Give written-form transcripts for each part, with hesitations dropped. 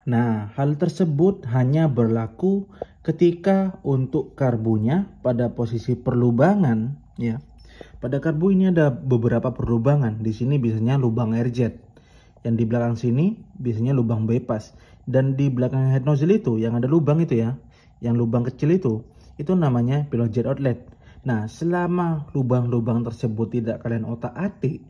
Nah, hal tersebut hanya berlaku ketika untuk karbunya pada posisi perlubangan, ya. Pada karbu ini ada beberapa perlubangan. Di sini biasanya lubang airjet. Yang di belakang sini biasanya lubang bypass. Dan di belakang head nozzle itu yang ada lubang itu ya, yang lubang kecil itu namanya pilot jet outlet. Nah, selama lubang-lubang tersebut tidak kalian otak-atik,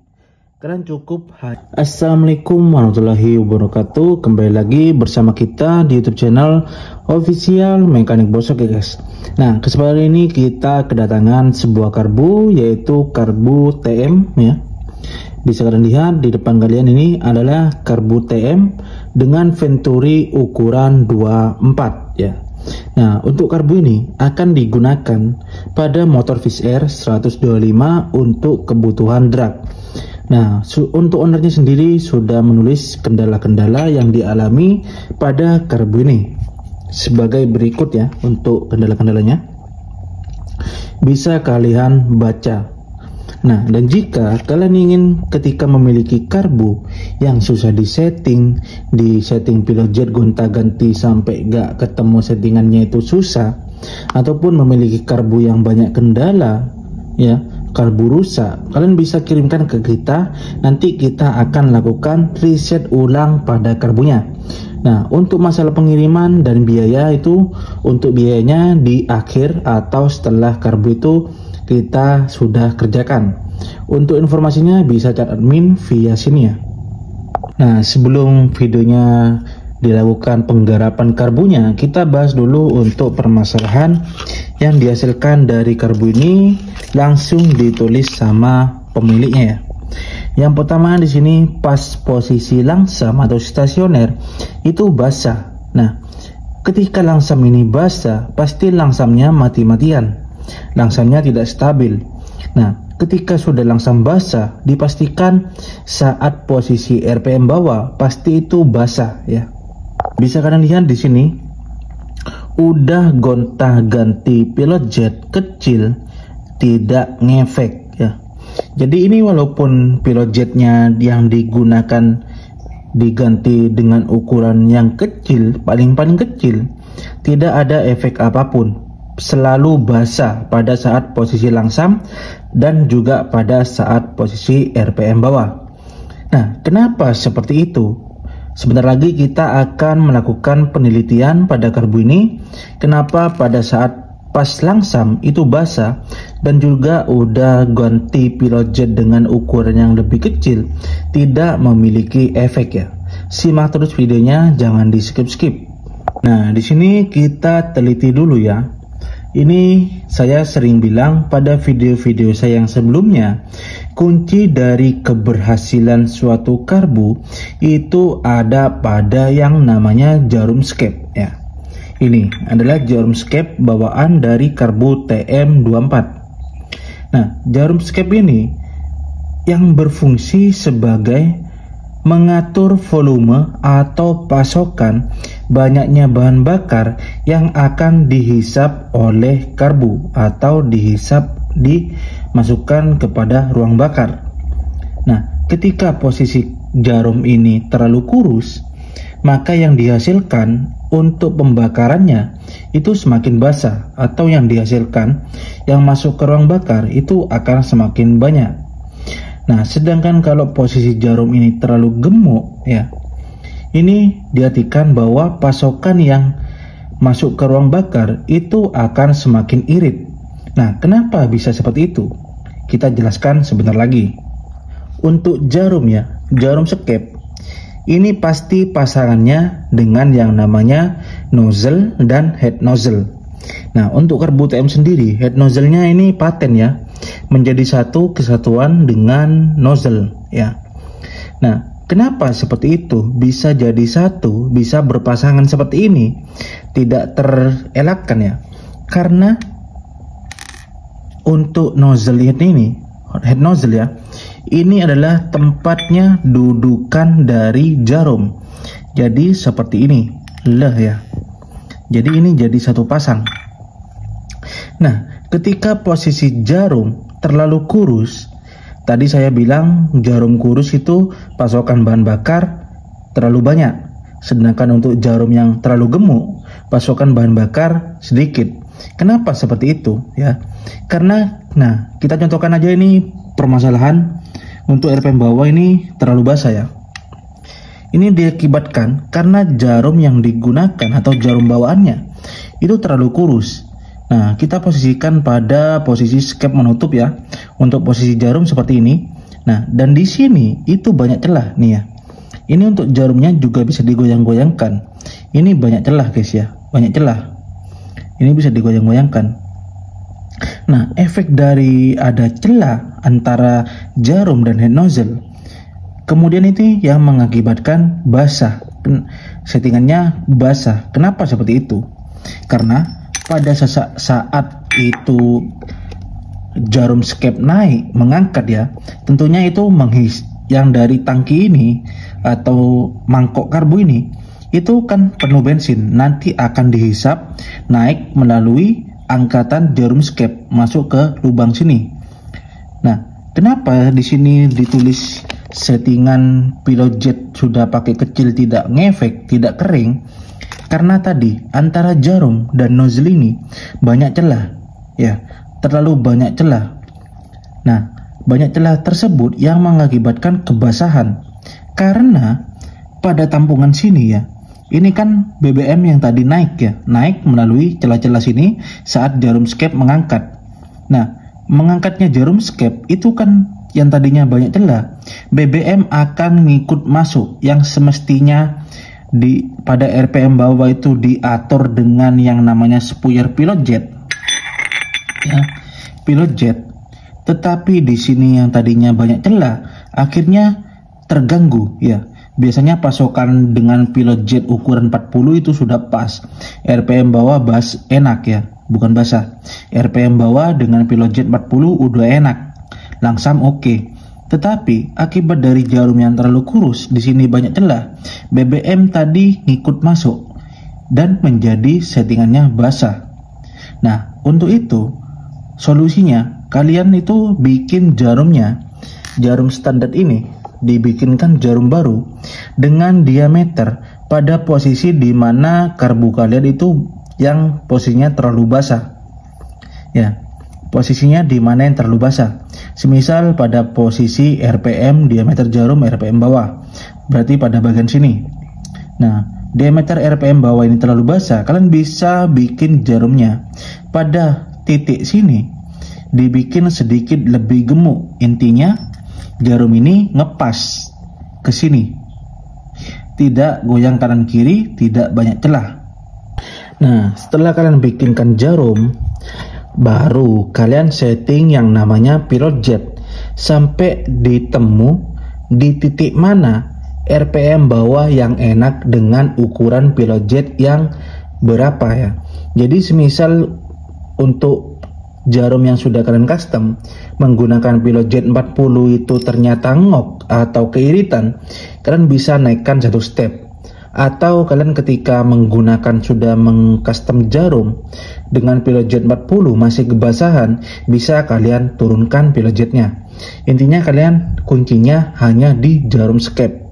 kalian cukup. Assalamualaikum warahmatullahi wabarakatuh. Kembali lagi bersama kita di YouTube channel Official Mekanik Bosok ya guys. Nah, kesempatan ini kita kedatangan sebuah karbu, yaitu karbu TM ya. Bisa kalian lihat di depan kalian ini adalah karbu TM dengan venturi ukuran 24 ya. Nah, untuk karbu ini akan digunakan pada motor Fish Air 125 untuk kebutuhan drag. Nah, untuk ownernya sendiri sudah menulis kendala-kendala yang dialami pada karbu ini sebagai berikut ya. Untuk kendala-kendalanya bisa kalian baca. Nah, dan jika kalian ingin ketika memiliki karbu yang susah disetting, pilot jet gonta-ganti sampai gak ketemu settingannya itu susah, ataupun memiliki karbu yang banyak kendala ya, karbu rusak, kalian bisa kirimkan ke kita. Nanti kita akan lakukan reset ulang pada karbunya. Nah, untuk masalah pengiriman dan biaya itu, untuk biayanya di akhir atau setelah karbu itu kita sudah kerjakan. Untuk informasinya bisa chat admin via sini ya. Nah, sebelum videonya dilakukan penggarapan karbunya, kita bahas dulu untuk permasalahan yang dihasilkan dari karbu ini langsung ditulis sama pemiliknya ya. Yang pertama di sini pas posisi langsam atau stasioner itu basah. Nah, ketika langsam ini basah, pasti langsamnya mati-matian. Langsamnya tidak stabil. Nah, ketika sudah langsam basah, dipastikan saat posisi RPM bawah pasti itu basah ya. Bisa kalian lihat di sini udah gonta-ganti pilot jet kecil tidak ngefek ya. Jadi ini walaupun pilot jetnya yang digunakan diganti dengan ukuran yang kecil, paling kecil, tidak ada efek apapun. Selalu basah pada saat posisi langsam dan juga pada saat posisi RPM bawah. Nah, kenapa seperti itu? Sebentar lagi kita akan melakukan penelitian pada karbu ini. Kenapa pada saat pas langsam itu basah dan juga udah ganti pilot jet dengan ukuran yang lebih kecil tidak memiliki efek ya. Simak terus videonya, jangan di skip-skip. Nah, di sini kita teliti dulu ya. Ini saya sering bilang pada video-video saya yang sebelumnya, kunci dari keberhasilan suatu karbu itu ada pada yang namanya jarum skep ya. Ini adalah jarum skep bawaan dari karbu TM24. Nah, jarum skep ini yang berfungsi sebagai mengatur volume atau pasokan banyaknya bahan bakar yang akan dihisap oleh karbu atau dimasukkan kepada ruang bakar. Nah, ketika posisi jarum ini terlalu kurus, maka yang dihasilkan untuk pembakarannya itu semakin basah, atau yang dihasilkan yang masuk ke ruang bakar itu akan semakin banyak. Nah, sedangkan kalau posisi jarum ini terlalu gemuk ya, ini diartikan bahwa pasokan yang masuk ke ruang bakar itu akan semakin irit. Nah, kenapa bisa seperti itu? Kita jelaskan sebentar lagi. Untuk jarum ya, jarum skep ini pasti pasangannya dengan yang namanya nozzle dan head nozzle. Nah, untuk karbu TM sendiri, head nozzle-nya ini paten ya, menjadi satu kesatuan dengan nozzle ya. Nah, kenapa seperti itu? Bisa jadi satu, bisa berpasangan seperti ini, tidak terelakkan ya. Karena untuk nozzle ini, head nozzle ya, ini adalah tempatnya dudukan dari jarum. Jadi seperti ini, ya. Jadi ini jadi satu pasang. Nah, ketika posisi jarum terlalu kurus, tadi saya bilang jarum kurus itu pasokan bahan bakar terlalu banyak. Sedangkan untuk jarum yang terlalu gemuk, pasokan bahan bakar sedikit. Kenapa seperti itu ya? Karena kita contohkan aja ini permasalahan untuk RPM bawah ini terlalu basah ya. Ini diakibatkan karena jarum yang digunakan atau jarum bawaannya itu terlalu kurus. Nah, kita posisikan pada posisi skep menutup ya. Untuk posisi jarum seperti ini. Nah, dan di sini itu banyak celah nih ya. Ini untuk jarumnya juga bisa digoyang-goyangkan. Ini banyak celah guys ya, banyak celah. Ini bisa digoyang-goyangkan. Nah, efek dari ada celah antara jarum dan head nozzle, kemudian itu yang mengakibatkan basah. Settingannya basah. Kenapa seperti itu? Karena pada saat itu jarum skep naik mengangkat ya, tentunya itu yang dari tangki ini atau mangkok karbu ini itu kan penuh bensin, nanti akan dihisap naik melalui angkatan jarum skep masuk ke lubang sini. Nah, kenapa di sini ditulis settingan pilot jet sudah pakai kecil, tidak ngefek, tidak kering? Karena tadi antara jarum dan nozzle ini banyak celah ya, terlalu banyak celah. Nah, banyak celah tersebut yang mengakibatkan kebasahan. Karena pada tampungan sini ya, ini kan BBM yang tadi naik ya, naik melalui celah-celah sini saat jarum skep mengangkat. Nah, mengangkatnya jarum skep itu kan yang tadinya banyak celah, BBM akan ngikut masuk yang semestinya pada RPM bawah itu diatur dengan yang namanya spuyer pilot jet ya, pilot jet. Tetapi di sini yang tadinya banyak celah akhirnya terganggu ya. Biasanya pasokan dengan pilot jet ukuran 40 itu sudah pas. RPM bawah enak ya, bukan basah. RPM bawah dengan pilot jet 40 udah enak, langsam oke. Tetapi akibat dari jarum yang terlalu kurus, di sini banyak celah, BBM tadi ngikut masuk dan menjadi settingannya basah. Nah, untuk itu solusinya kalian itu bikin jarumnya, jarum standar ini dibikinkan jarum baru dengan diameter pada posisi di mana karbu kalian itu yang posisinya terlalu basah. Ya, posisinya di mana yang terlalu basah. Semisal pada posisi RPM diameter jarum RPM bawah, berarti pada bagian sini. Nah, diameter RPM bawah ini terlalu basah, kalian bisa bikin jarumnya pada titik sini dibikin sedikit lebih gemuk. Intinya jarum ini ngepas ke sini, tidak goyang kanan kiri, tidak banyak celah. Nah, setelah kalian bikinkan jarum, baru kalian setting yang namanya pilot jet sampai ditemu di titik mana RPM bawah yang enak dengan ukuran pilot jet yang berapa ya. Jadi semisal untuk jarum yang sudah kalian custom menggunakan pilot jet 40 itu ternyata ngok atau keiritan, kalian bisa naikkan satu step. Atau kalian ketika menggunakan sudah mengcustom jarum dengan pilot jet 40 masih kebasahan, bisa kalian turunkan pilot jetnya. Intinya kalian kuncinya hanya di jarum skep.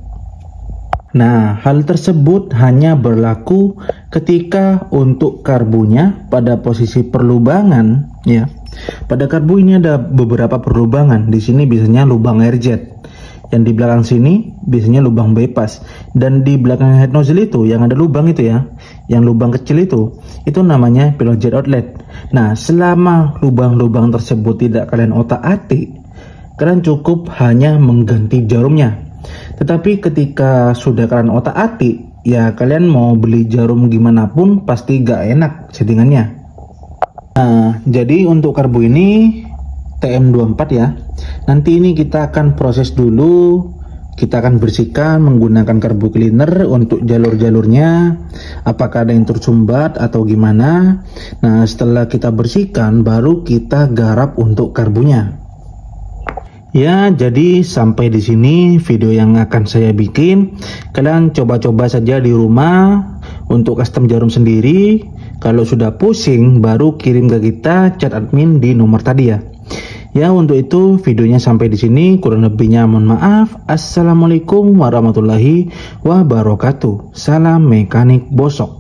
Nah, hal tersebut hanya berlaku ketika untuk karbunya pada posisi perlubangan ya. Pada karbu ini ada beberapa perlubangan. Di sini biasanya lubang air jet. Yang di belakang sini biasanya lubang bypass, dan di belakang head nozzle itu yang ada lubang itu ya, yang lubang kecil itu namanya pilot jet outlet. Nah, selama lubang-lubang tersebut tidak kalian otak-atik, kalian cukup hanya mengganti jarumnya. Tetapi ketika sudah kalian otak-atik, ya kalian mau beli jarum gimana pun pasti gak enak settingannya. Nah, jadi untuk karbu ini TM24 ya. Nanti ini kita akan proses dulu, kita akan bersihkan menggunakan karbu cleaner untuk jalur-jalurnya, apakah ada yang tersumbat atau gimana. Nah, setelah kita bersihkan baru kita garap untuk karbunya. Ya, jadi sampai di sini video yang akan saya bikin. Kalian coba-coba saja di rumah untuk custom jarum sendiri. Kalau sudah pusing baru kirim ke kita chat admin di nomor tadi ya. Ya, untuk itu videonya sampai di sini, kurang lebihnya mohon maaf. Assalamualaikum warahmatullahi wabarakatuh. Salam mekanik bosok.